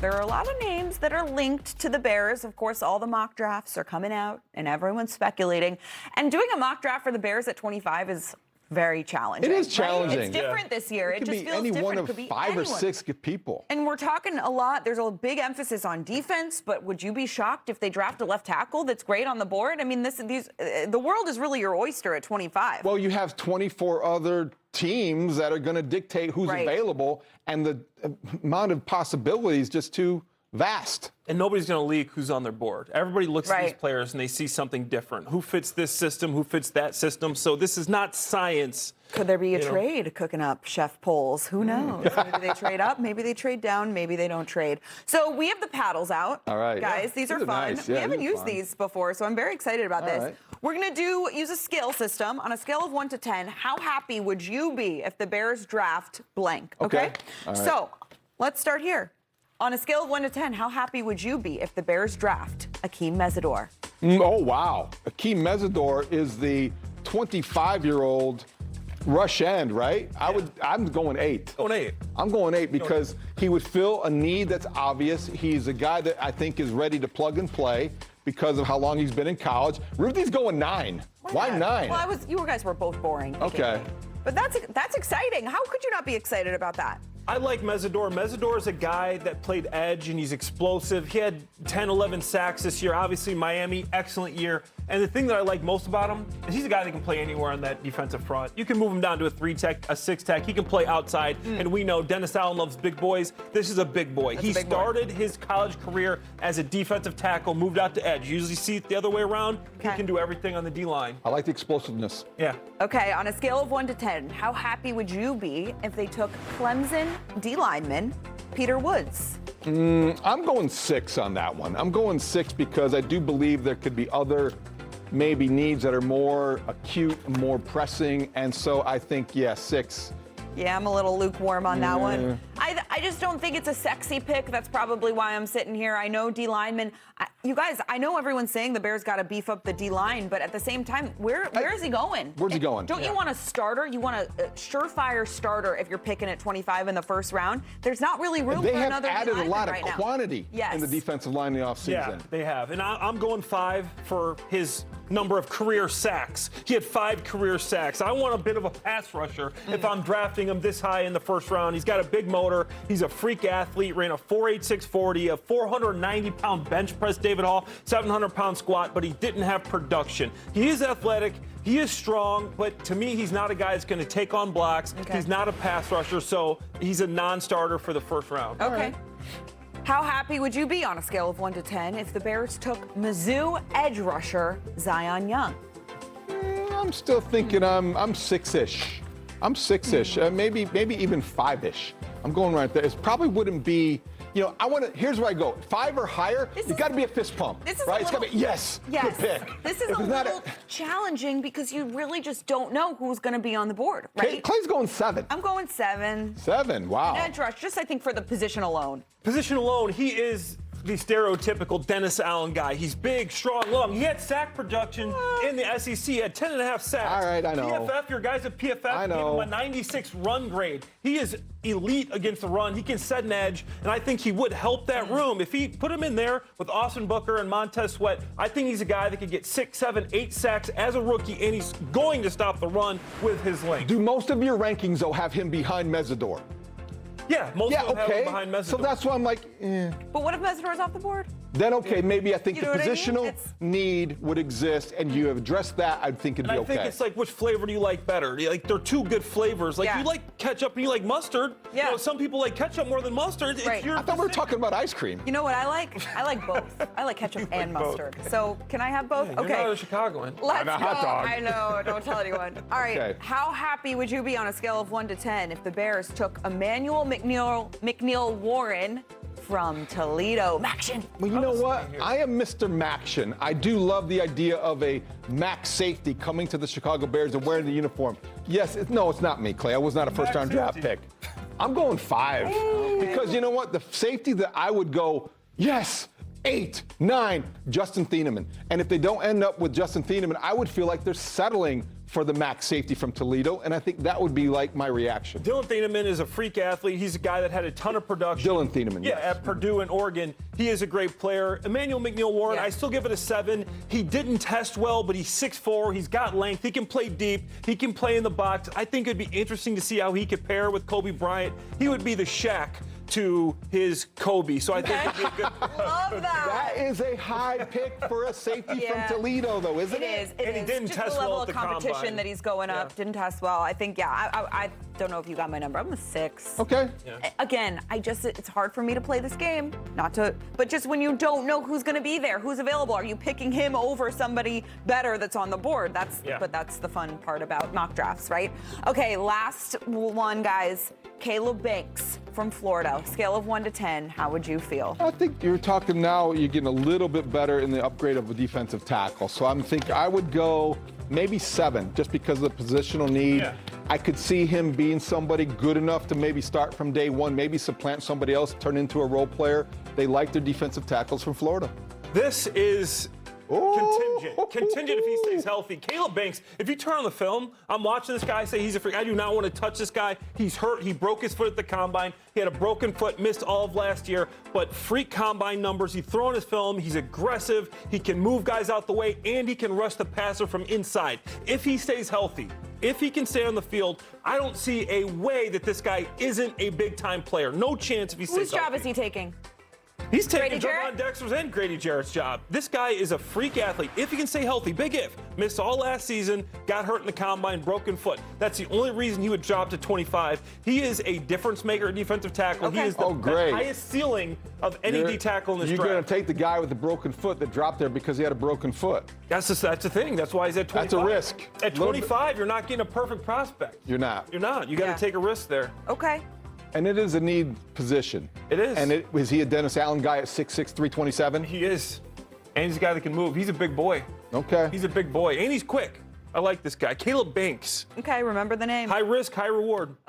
There are a lot of names that are linked to the Bears. Of course, all the mock drafts are coming out, and everyone's speculating. And doing a mock draft for the Bears at 25 is very challenging. It is challenging. Right? It's different this year. It just feels different. One of it could be 5 or 6 people. And we're talking a lot. There's a big emphasis on defense, but would you be shocked if they draft a left tackle that's great on the board? I mean, the world is really your oyster at 25. Well, you have 24 other teams that are going to dictate who's available, and the amount of possibilities just too vast. And nobody's going to leak who's on their board. Everybody looks at these players and they see something different. Who fits this system? Who fits that system? So this is not science. Could there be a trade cooking up, Chef Polls? Who knows? Maybe they trade up, maybe they trade down, maybe they don't trade. So we have the paddles out. All right. Guys, these are fun. Nice. We haven't used these before, so I'm very excited about this. Right. We're going to use a scale system. On a scale of 1 to 10, how happy would you be if the Bears draft blank? Okay? All right. So let's start here. On a scale of 1 to 10, how happy would you be if the Bears draft Keem Meador? Oh, wow. Keem Meador is the 25-year-old rush end, right? I'm going 8. Going 8. I'm going 8 because he would fill a need that's obvious. He's a guy that I think is ready to plug and play because of how long he's been in college. Ruthie's going 9. Why 9? Well, you guys were both boring. Okay. But that's exciting. How could you not be excited about that? I like Meador. Meador is a guy that played edge, and he's explosive. He had 10, 11 sacks this year. Obviously, Miami, excellent year. And the thing that I like most about him is he's a guy that can play anywhere on that defensive front. You can move him down to a 3-tech, a 6-tech. He can play outside. And we know Dennis Allen loves big boys. This is a big boy. He started his college career as a defensive tackle, moved out to edge. You usually see it the other way around. He can do everything on the D-line. I like the explosiveness. Yeah. Okay, on a scale of 1 to 10, how happy would you be if they took Clemson D lineman Peter Woods? I'm going 6 on that one. I'm going 6 because I do believe there could be other maybe needs that are more acute, more pressing, and so I think, 6. Yeah, I'm a little lukewarm on that one. I just don't think it's a sexy pick. That's probably why I'm sitting here. I know D lineman. You guys, I know everyone's saying the Bears got to beef up the D line, but at the same time, where is he going? Where's he going? Don't you want a starter? You want a surefire starter if you're picking at 25 in the first round? There's not really room for another D lineman. They have added a lot of right now. quantity in the defensive line in the offseason. Yeah, they have. And I'm going 5 for his number of career sacks. He had 5 career sacks. I want a bit of a pass rusher if I'm drafting him this high in the first round. He's got a big motor. He's a freak athlete. Ran a 4.86 40, a 490-pound bench press, David Haugh, 700-pound squat, but he didn't have production. He is athletic. He is strong, but to me, he's not a guy that's going to take on blocks. He's not a pass rusher, so he's a non-starter for the first round. Okay. How happy would you be on a scale of 1 to 10 if the Bears took Mizzou edge rusher Zion Young? I'm still thinking I'm 6-ish. I'm 6-ish, maybe even 5-ish. I'm going right there. It probably wouldn't be, here's where I go. 5 or higher, it's got to be a fist pump. This is right? It's got to be, yes. good pick. This is a little challenging because you really just don't know who's going to be on the board, right? Clay's going 7. I'm going 7. 7, wow. Edge rush, just I think for the position alone. Position alone, he is the stereotypical Dennis Allen guy. He's big, strong, long. He had sack production in the SEC. He had 10.5 sacks. All right, I know. PFF, your guys at PFF gave him a 96 run grade. He is elite against the run. He can set an edge, and I think he would help that room. If he put him in there with Austin Booker and Montez Sweat, I think he's a guy that could get 6, 7, 8 sacks as a rookie, and he's going to stop the run with his length. Do most of your rankings, though, have him behind Meador? Yeah, most of them have him behind Meador. So that's why I'm like, But what if Meador's off the board? Then, maybe I think the positional need would exist, and you have addressed that, I think it'd be okay. I think it's like, which flavor do you like better? Like, they're 2 good flavors. Like, you like ketchup and you like mustard. Yeah. Some people like ketchup more than mustard. Right. I thought we were talking about ice cream. You know what I like? I like both. I like ketchup and mustard. So can I have both? You're not a Chicagoan. Let's go. Hot dog. I know. Don't tell anyone. All right. How happy would you be on a scale of 1 to 10 if the Bears took Emanuel Warren from Toledo? Maction. Well, you know what? I am Mr. Maction. I do love the idea of a Mac safety coming to the Chicago Bears and wearing the uniform. Yes, it's not me, Clay. I was not a first-round draft pick. I'm going 5 because you know what? The safety that I would go, 8, 9, Justin Thieneman. And if they don't end up with Justin Thieneman, I would feel like they're settling for the max safety from Toledo, and I think that would be like my reaction. Dylan Thieneman is a freak athlete. He's a guy that had a ton of production. Dylan Thieneman, yeah, yes. at Purdue and Oregon. He is a great player. Emanuel Warren, Yeah. I still give it a 7. He didn't test well, but he's 6'4". He's got length. He can play deep. He can play in the box. I think it'd be interesting to see how he could pair with Kobe Bryant. He would be the Shaq to his Kobe. So I think it'd be a good. Love that. That is a high pick for a safety Yeah. from Toledo, though, isn't It it? is. It And he is. didn't Just test the level well of at the competition combine. that he's going up. Yeah. Didn't test well. I think, I don't know if you got my number. I'm a 6. Okay. Again, it's hard for me to play this game. But just when you don't know who's going to be there, who's available, are you picking him over somebody better that's on the board? But that's the fun part about mock drafts, right? Okay, last one, guys. 𝗂𝗏𝗃 from Florida. Scale of 1 to 10, how would you feel? I think you're talking now, you're getting a little bit better in the upgrade of a defensive tackle. So I'm thinking I would go maybe 7, just because of the positional need. Yeah. I could see him being somebody good enough to maybe start from day one, maybe supplant somebody else, turn into a role player. They like their defensive tackles from Florida. This is contingent if he stays healthy. 𝗂𝗏𝗃, if you turn on the film, I'm watching this guy say he's a freak. I do not want to touch this guy. He's hurt. He broke his foot at the combine. He had a broken foot, missed all of last year, but freak combine numbers. He's throwing his film. He's aggressive. He can move guys out the way, and he can rush the passer from inside. If he stays healthy, if he can stay on the field, I don't see a way that this guy isn't a big-time player. No chance if he stays Whose job healthy. is he taking? He's taking Grady Jarrett? Javon Dexter's and Grady Jarrett's job. This guy is a freak athlete. If he can stay healthy, big if. Missed all last season, got hurt in the combine, broken foot. That's the only reason he would drop to 25. He is a difference maker at defensive tackle. Okay. He is the great. highest ceiling of any D tackle in this You're draft. going to take the guy with the broken foot that dropped there because he had a broken foot. That's the thing. That's why he's at 25. That's a risk. At 25, you're not getting a perfect prospect. You're not. You're not. You got to Yeah. take a risk there. Okay. And it is a need position. It is. And is he a Dennis Allen guy at 6'6", 327? He is. And he's a guy that can move. He's a big boy. Okay. He's a big boy. And he's quick. I like this guy. 𝗂𝗏𝗃. Okay, remember the name. High risk, high reward.